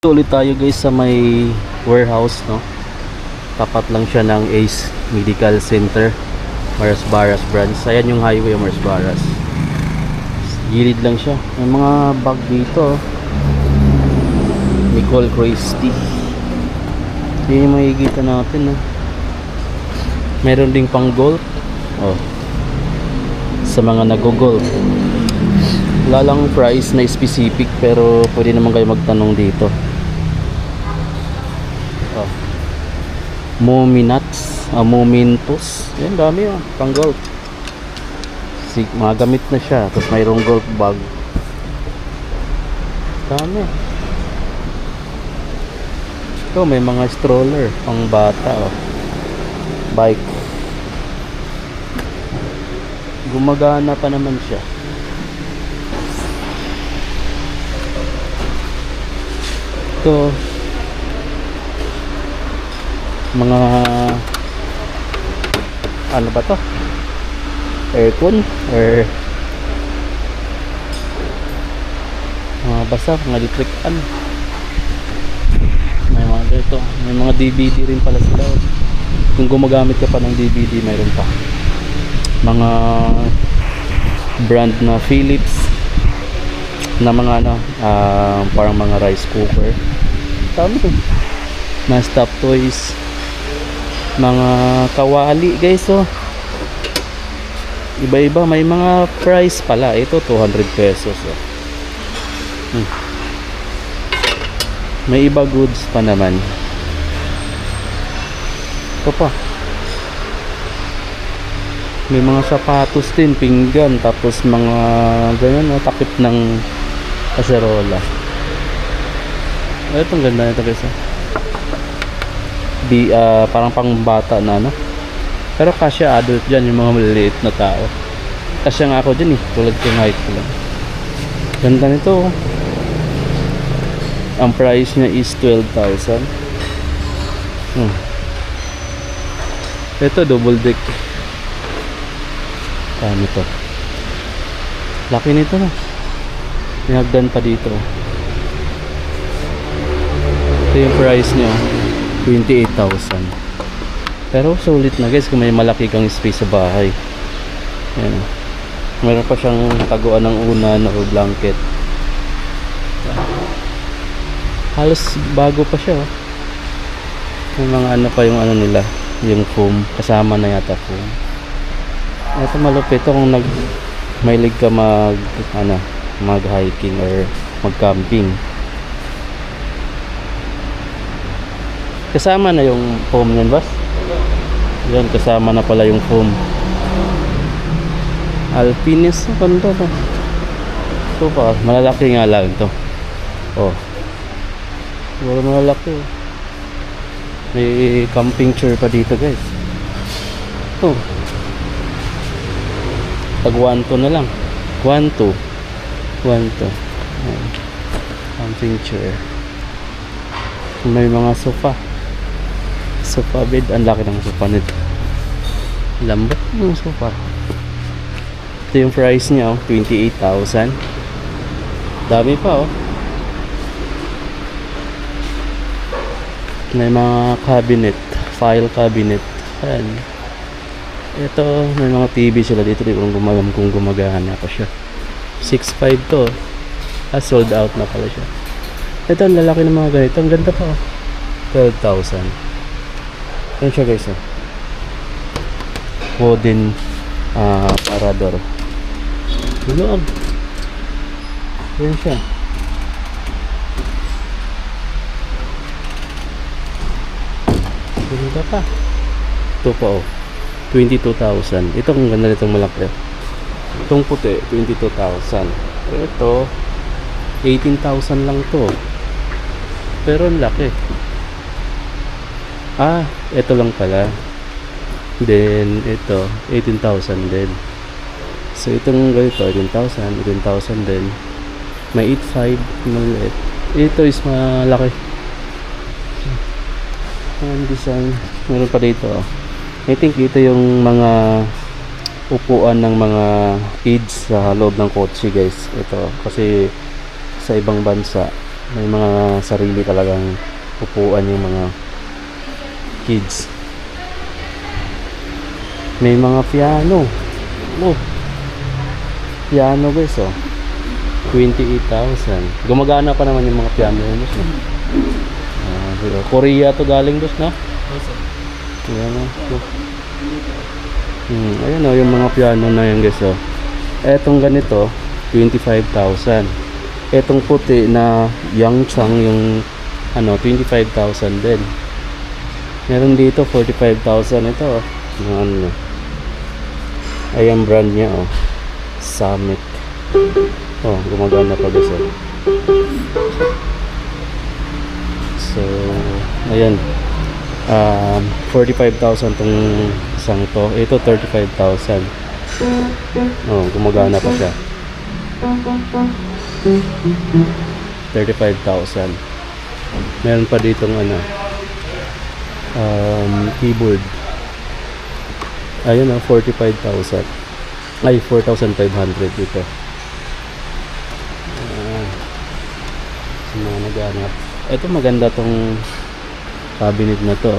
Ulit tayo guys sa may warehouse, no? Tapat lang siya ng Ace Medical Center, Marisbaras branch. Ayan yung highway ng Marisbaras. Gilid lang siya. May mga bag dito. Nicole Christie. Yun yung makikita natin, no? Meron ding pang golf. Oh. Sa mga nag-golf. Wala lang price na specific, pero pwede naman kayo magtanong dito. Oh. Mominats, Momintos. Yan, dami yun. Pang golf. Mga gamit na siya. Tapos mayroong golf bag. Dami. Ito, may mga stroller. Pang bata. Oh. Bike. Gumagana pa naman siya. Ito, mga ano ba to, aircon or mga basa, mga electric fan. May mga dito, may mga DVD rin pala sila. Kung gumagamit ka pa ng DVD, mayroon pa mga brand na Philips na mga ano, parang mga rice cooker. Tama to, mga stop toys, mga kawali guys. Oh, iba-iba, may mga price pala. Ito 200 pesos. Oh. May iba goods pa naman. Ito pa, may mga sapatos din, pinggan, tapos mga ganyan, oh, takip ng kaserola. Ito ang ganda nito guys. Parang pang bata na, no? Pero kasya adult dyan, yung mga maliliit na tao. Kasya nga ako dyan eh, tulad ko ng height ko lang. Ganda nito. Ang price niya is 12,000. Ito double deck. Kano to? Laki nito, no? Pinagdan pa dito. Ito yung price niya, 28,000. Pero sulit na guys kung may malaki kang space sa bahay. Ayan. Meron pa siyang taguan ng unan o blanket. Halos bago pa siya. May mga ano pa yung ano nila, yung foam. Kasama na yata foam. Ito malupit. Ito kung mahilig ka mag hiking or mag camping. Kasama na yung foam yan, boss? Yan, kasama na pala yung foam. Alpinist, ganda to. Ito pa, malalaki nga lang ito. Oh, malalaki. May camping chair pa dito guys. Ito, tag 1-2 na lang. 1-2 camping chair. May mga sofa bed. Ang laki ng sofa nito, lambot yung sofa. Ito yung price niya, 28,000. dami pa. May mga cabinet, file cabinet. Ayan. Ito, may mga TV sila dito. Di ko kung gumagana pa siya. 6.5 to. Sold out na pala siya. Ito, ang lalaki ng mga ganito. Ang ganda pa. 12,000. Ayan siya guys. Wooden parador. Loob. Ayan siya. Ganda pa. Ito pa, 22,000. Ito ang ganda nitong malaki. Itong puti, 22,000. Ito 18,000 lang to. Pero ang laki. Ito lang pala. Then ito 18,000 din. So itong ganito 18,000 din. May 8.5 maliit. Ito is malaki. Ang design. Meron pa dito. I think ito yung mga upuan ng mga kids sa loob ng kotse guys. Ito kasi sa ibang bansa May mga sarili talagang upuan yung mga kids. May mga piano. Oh, piano guys, oh. 28,000. Gumagana pa naman yung mga piano yun, boss, no? Korea to galing, boss, no? Ayan, oh. Ayan, oh, yung mga piano na yun, guys, oh. Etong ganito, 25,000. Etong puti na Yangchang, yung ano, 25,000 din. Meron dito 45,000 ito, oh. Yung ano, ayan brand niya, oh. Summit. Oh, gumagana pa guys, oh. So, ayan. 45,000 tong isang to. Ito 35,000. Oh, gumagana pa siya. 35,000. Meron pa ditong ano, keyboard. Ayun, 45,000. Ay, 4,500 dito. Mga naghanap. Ito maganda tong cabinet na to,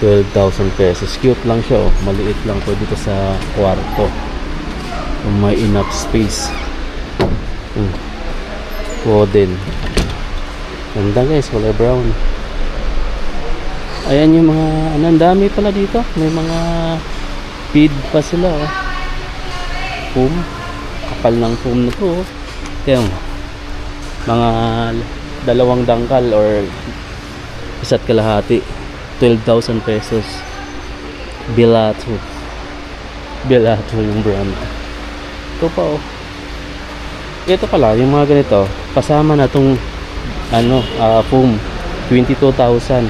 12,000 pesos. Cute lang siya, oh. Maliit lang po dito sa kwarto. Kung may enough space. Wooden. Ganda guys, color brown. Ayan yung mga, ano, ang dami pala dito. May mga feed pa sila, oh. Foam. Kapal ng foam na to, oh. Kaya mga dalawang dangkal or isa't kalahati, 12,000 pesos. Bilato yung brand. Ito pa, oh. Ito pala yung mga ganito, kasama na tong ano, foam, 22,000.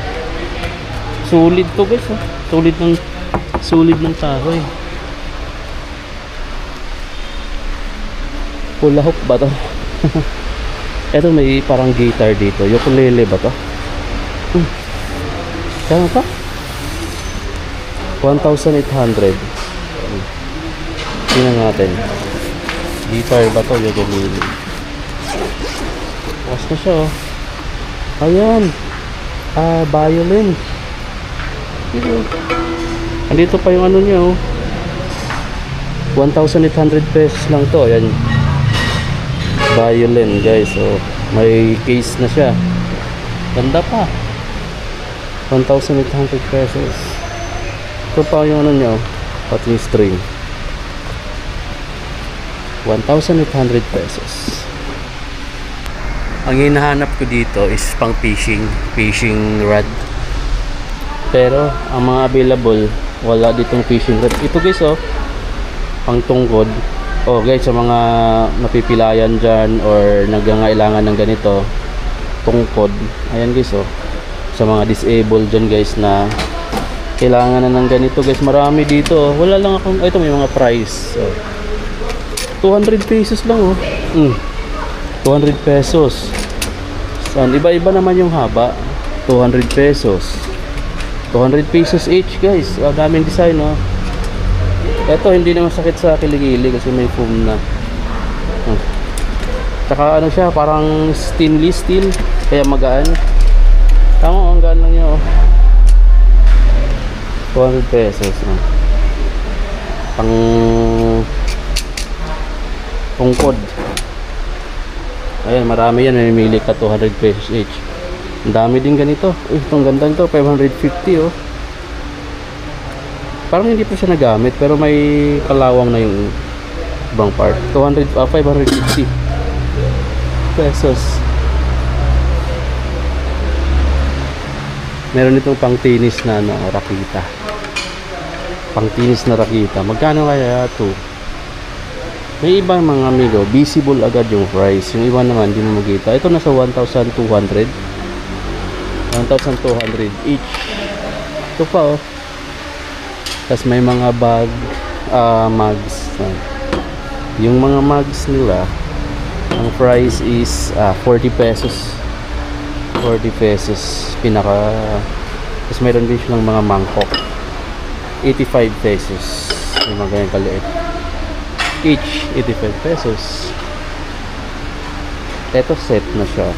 Sulit to guys, oh. Sulit ng kahoy. Hula hoop ba to? Ito may parang guitar dito. Ukulele ba to? Kaya pa? 1,800. Tingnan natin. Guitar ba to? Ukulele. Was na siya, oh. Ayan. Violin. Andito pa yung ano niya, oh. 1,800 pesos lang to. Ayan. Violin guys, so may case na siya, ganda pa, 1,800 pesos. Ito pa yung ano nyo, pati string, 1,800 pesos. Ang hinahanap ko dito is pang fishing rod, pero ang mga available, wala ditong fishing rod. Ito guys, oh, pang tungkod. Oh guys, sa mga napipilayan dyan or nagangailangan ng ganito tungkod, ayan guys, oh, sa mga disabled dyan guys na kailangan na ng ganito guys, marami dito, oh. Wala lang akong, ito may mga price, oh. 200 pesos lang, oh. 200 pesos. Saan? Iba-iba naman yung haba. 200 pesos. 200 pesos each guys. Daming design, oh. Ito hindi naman sakit sa kiligili kasi may foam na. Tsaka ano siya, parang stainless steel, kaya magaan. Tama, ang gaan lang niya, oh. 200 pesos, oh. Pang tungkod. Ayan, marami yan, namimili ka, 200 pesos each. Ang dami din ganito. Itong ganda nito, 550, oh. Parang hindi pa siya nagamit, pero may kalawang na yung ibang part. 550 pesos. Meron itong pang tinis na ano, rakita. Pang tinis na rakita. Magkano kaya ito? May ibang mga amigo, visible agad yung price. Yung iba naman, hindi mo makita. Ito nasa 1,200. 1,200 each. Ito pa, oh. Tapos may mga bag, mugs. Yung mga mugs nila, ang price is 40 pesos. 40 pesos. Pinaka... Tapos mayroon din silang mga mangkok. 85 pesos. Yung mga ganyan kaliit. Each, 85 pesos. Ito set na siya.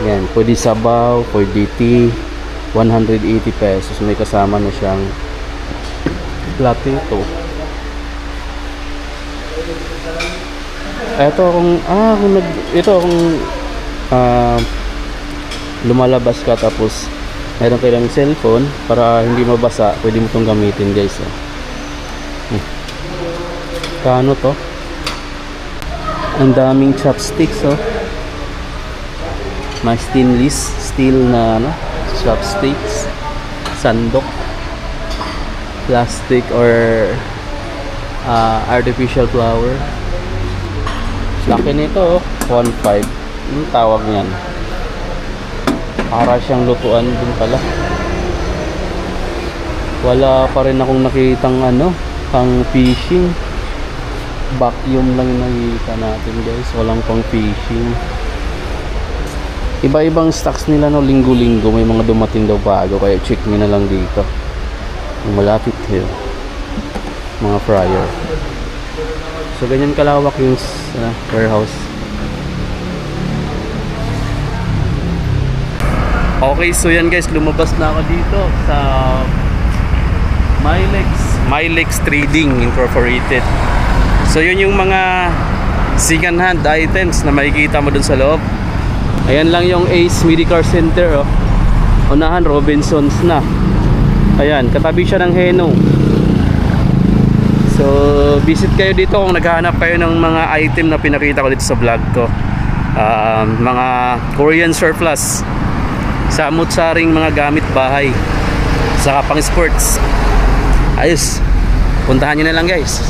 Yan, pwede sabaw, pwede tea, 180 pesos. May kasama na siyang platito. Kung lumalabas ka tapos meron kayong cellphone para hindi mabasa, pwede mo itong gamitin guys. Kano to? Ang daming chopsticks oh. May stainless steel na chopsticks, sandok, plastic or artificial flower. Laki nito oh, 1.5. Yung tawag niyan. Para siyang lutuan din pala. Wala pa rin akong nakitang pang fishing. Vacuum lang yung nakikita natin guys. Walang pang fishing. Iba-ibang stocks nila linggo-linggo. May mga dumating daw bago. Kaya check nyo na lang dito. Yung malapit here. Mga fryer. So ganyan kalawak yung warehouse. Okay, so yan guys, lumabas na ako dito sa Milex Trading Incorporated. So yun yung mga second hand items na makikita mo dun sa loob. Ayan lang yung Ace Medicar Center oh. Unahan Robinsons na. Ayan, katabi siya ng Heno. So visit kayo dito kung naghahanap kayo ng mga item na pinakita ko dito sa vlog ko. Mga Korean surplus, samut-saring mga gamit bahay, saka pang sports. Ayos, puntahan nyo na lang guys.